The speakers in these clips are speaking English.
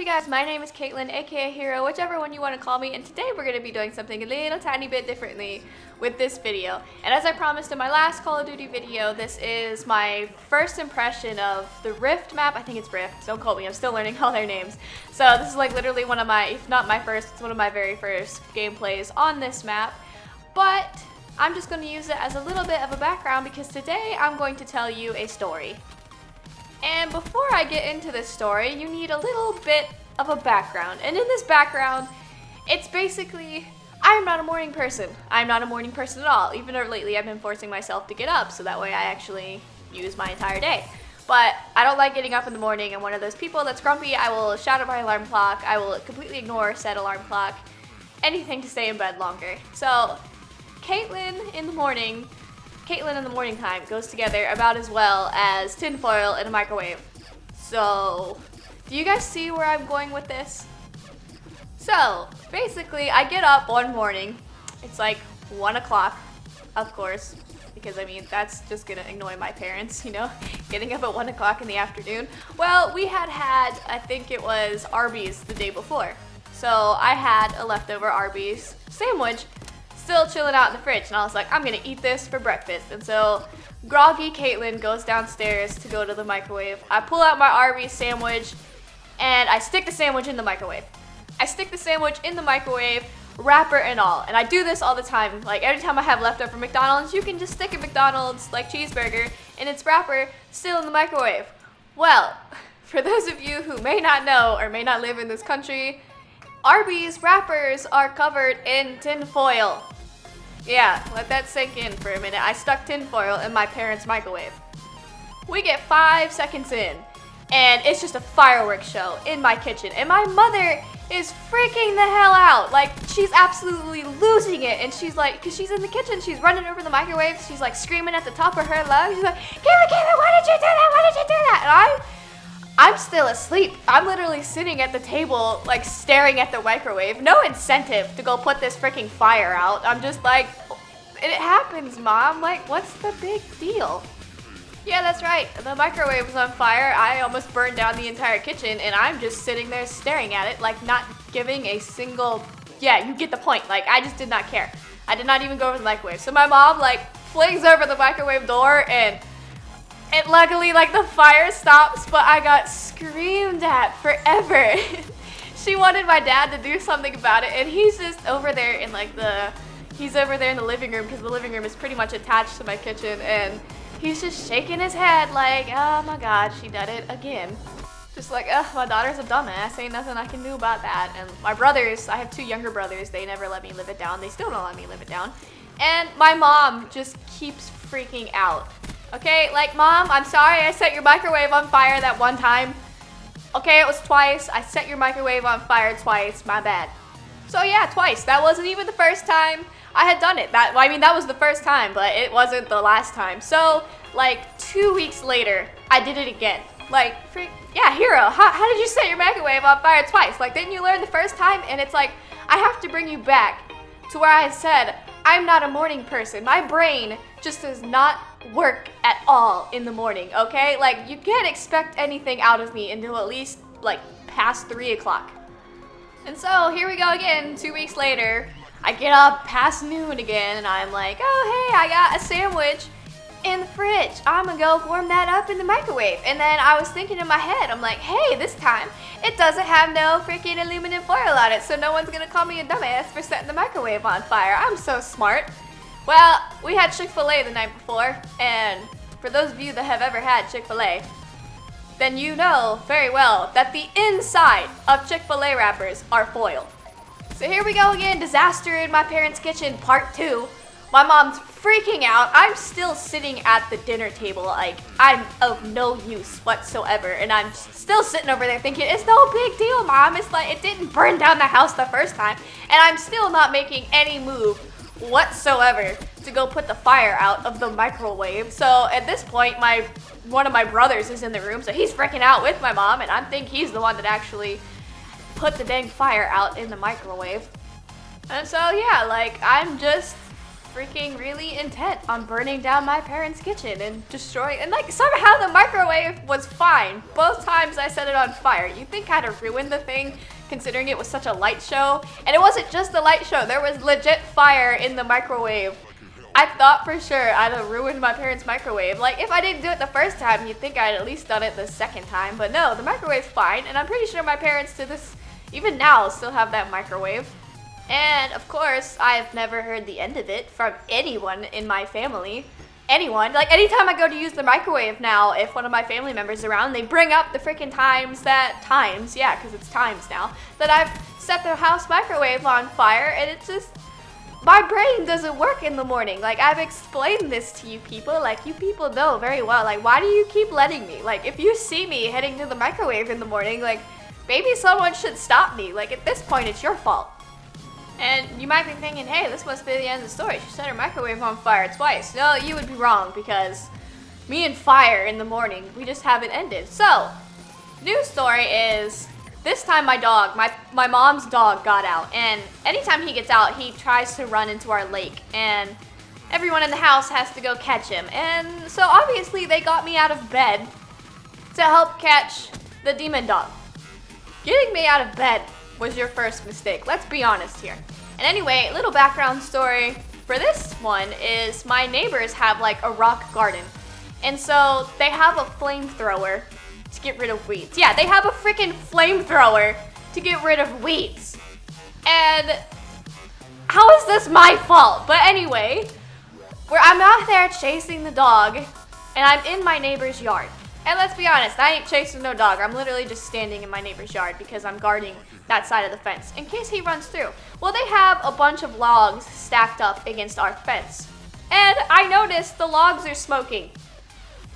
you guys? My name is Caitlin, aka Hero, whichever one you want to call me, and today we're going to be doing something a little tiny bit differently with this video. And as I promised in my last Call of Duty video, this is my first impression of the Rift map. I think it's Rift, don't quote me, I'm still learning all their names. So this is like literally one of my, if not my first, it's one of my very first gameplays on this map. But I'm just going to use it as a little bit of a background because today I'm going to tell you a story. And before I get into this story, you need a little bit of a background. And in this background, it's basically, I'm not a morning person. I'm not a morning person at all, even though lately I've been forcing myself to get up so that way I actually use my entire day. But I don't like getting up in the morning. I'm one of those people that's grumpy. I will shout at my alarm clock. I will completely ignore said alarm clock. Anything to stay in bed longer. So Caitlin in the morning time goes together about as well as tinfoil in a microwave. So, do you guys see where I'm going with this? So, basically, I get up one morning. It's like 1 o'clock, of course, because I mean, that's just gonna annoy my parents, you know, getting up at 1 o'clock in the afternoon. Well, we had, I think it was Arby's the day before. So, I had a leftover Arby's sandwich still chilling out in the fridge, and I was like, I'm gonna eat this for breakfast. And so groggy Caitlin goes downstairs to go to the microwave. I pull out my Arby's sandwich and I stick the sandwich in the microwave. I stick the sandwich in the microwave, wrapper and all. And I do this all the time. Like every time I have leftover from McDonald's, you can just stick a McDonald's like cheeseburger in its wrapper still in the microwave. Well, for those of you who may not know or may not live in this country, Arby's wrappers are covered in tin foil. Yeah, let that sink in for a minute. I stuck tin foil in my parents' microwave. We get 5 seconds in, and it's just a fireworks show in my kitchen. And my mother is freaking the hell out. Like, she's absolutely losing it. And she's like, because she's in the kitchen, she's running over the microwave. She's like screaming at the top of her lungs. She's like, Kayla, why did you do that? Why did you do that? And I'm still asleep. I'm literally sitting at the table, like staring at the microwave. No incentive to go put this freaking fire out. I'm just like, it happens, Mom. Like, what's the big deal? Yeah, that's right. The microwave was on fire. I almost burned down the entire kitchen, and I'm just sitting there staring at it, like not giving a single, yeah, you get the point. Like, I just did not care. I did not even go over the microwave. So my mom, like, flings over the microwave door, and luckily, like, the fire stops, but I got screamed at forever. She wanted my dad to do something about it, and he's just over there in, like, he's over there in the living room, because the living room is pretty much attached to my kitchen, and he's just shaking his head like, oh my god, she did it again. Just like, ugh, my daughter's a dumbass, ain't nothing I can do about that. And my brothers, I have 2 younger brothers, they never let me live it down. They still don't let me live it down. And my mom just keeps freaking out. Okay, like, Mom, I'm sorry I set your microwave on fire that one time. Okay, it was twice. I set your microwave on fire twice. My bad. So yeah, twice. That wasn't even the first time I had done it. That was the first time, but it wasn't the last time. So, like, 2 weeks later, I did it again. Like, yeah, Hero, how did you set your microwave on fire twice? Like, didn't you learn the first time? And it's like, I have to bring you back to where I said, I'm not a morning person. My brain just does not work at all in the morning, okay? Like, you can't expect anything out of me until at least, like, past 3 o'clock. And so, here we go again, 2 weeks later. I get up past noon again, and I'm like, oh, hey, I got a sandwich in the fridge. I'm gonna go warm that up in the microwave. And then I was thinking in my head, I'm like, hey, this time, it doesn't have no freaking aluminum foil on it, so no one's gonna call me a dumbass for setting the microwave on fire. I'm so smart. Well, we had Chick-fil-A the night before, and for those of you that have ever had Chick-fil-A, then you know very well that the inside of Chick-fil-A wrappers are foil. So here we go again, disaster in my parents' kitchen, part 2. My mom's freaking out. I'm still sitting at the dinner table, like, I'm of no use whatsoever, and I'm still sitting over there thinking, it's no big deal, Mom. It's like, it didn't burn down the house the first time, and I'm still not making any move whatsoever to go put the fire out of the microwave. So at this point, one of my brothers is in the room, so he's freaking out with my mom, and I think he's the one that actually put the dang fire out in the microwave. And so yeah, like, I'm just freaking really intent on burning down my parents' kitchen and destroying, and like somehow the microwave was fine. Both times I set it on fire. You'd think I'd have ruined the thing considering it was such a light show. And it wasn't just the light show, there was legit fire in the microwave. I thought for sure I'd have ruined my parents' microwave. Like, if I didn't do it the first time, you'd think I'd at least done it the second time. But no, the microwave's fine, and I'm pretty sure my parents to this, even now, still have that microwave. And, of course, I've never heard the end of it from anyone in my family. Anyone. Like, anytime I go to use the microwave now, if one of my family members is around, they bring up the freaking times, yeah, because it's times now, that I've set the house microwave on fire, and it's just... my brain doesn't work in the morning. Like, I've explained this to you people. Like, you people know very well. Like, why do you keep letting me? Like, if you see me heading to the microwave in the morning, like, maybe someone should stop me. Like, at this point, it's your fault. And you might be thinking, hey, this must be the end of the story. She set her microwave on fire twice. No, you would be wrong, because me and fire in the morning, we just haven't ended. So, new story is... this time my dog, my mom's dog got out, and anytime he gets out, he tries to run into our lake, and everyone in the house has to go catch him. And so obviously they got me out of bed to help catch the demon dog. Getting me out of bed was your first mistake, let's be honest here. And anyway, little background story for this one is my neighbors have like a rock garden, and so they have a flamethrower to get rid of weeds. Yeah, they have a freaking flamethrower to get rid of weeds. And how is this my fault? But anyway, I'm out there chasing the dog, and I'm in my neighbor's yard. And let's be honest, I ain't chasing no dog. I'm literally just standing in my neighbor's yard because I'm guarding that side of the fence in case he runs through. Well, they have a bunch of logs stacked up against our fence. And I noticed the logs are smoking.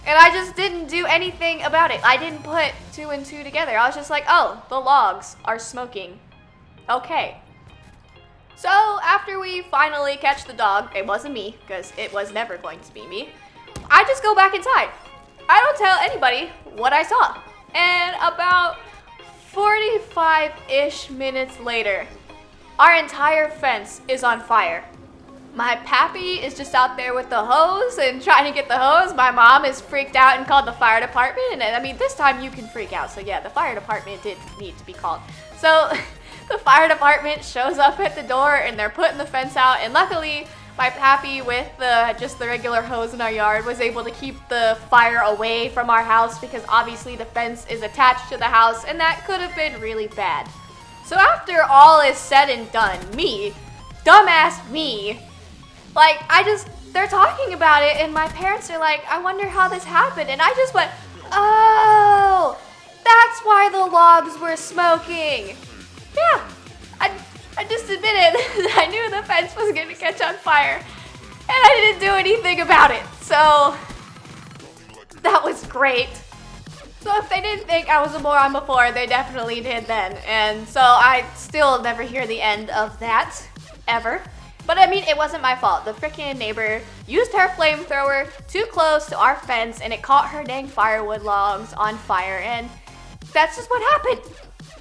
And I just didn't do anything about it. I didn't put 2 and 2 together. I was just like, oh, the logs are smoking. Okay. So after we finally catch the dog, it wasn't me, because it was never going to be me, I just go back inside. I don't tell anybody what I saw. And about 45-ish minutes later, our entire fence is on fire. My pappy is just out there with the hose and trying to get the hose. My mom is freaked out and called the fire department. And I mean, this time you can freak out. So yeah, the fire department did need to be called. So the fire department shows up at the door and they're putting the fence out. And luckily, my pappy with just the regular hose in our yard was able to keep the fire away from our house, because obviously the fence is attached to the house and that could have been really bad. So after all is said and done, me, dumbass me, like, they're talking about it, and my parents are like, I wonder how this happened. And I just went, oh, that's why the logs were smoking. Yeah, I just admitted that I knew the fence was going to catch on fire, and I didn't do anything about it. So, that was great. So if they didn't think I was a moron before, they definitely did then. And so I still never hear the end of that, ever. But I mean, it wasn't my fault. The freaking neighbor used her flamethrower too close to our fence, and it caught her dang firewood logs on fire, and that's just what happened.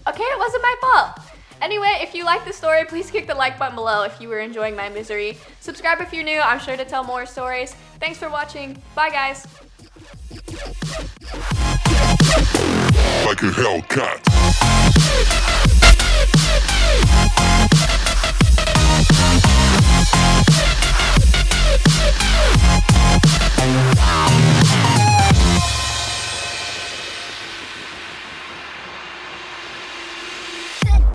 Okay, it wasn't my fault. Anyway, if you like this story, please click the like button below if you were enjoying my misery. Subscribe if you're new. I'm sure to tell more stories. Thanks for watching. Bye, guys. Like a Hellcat.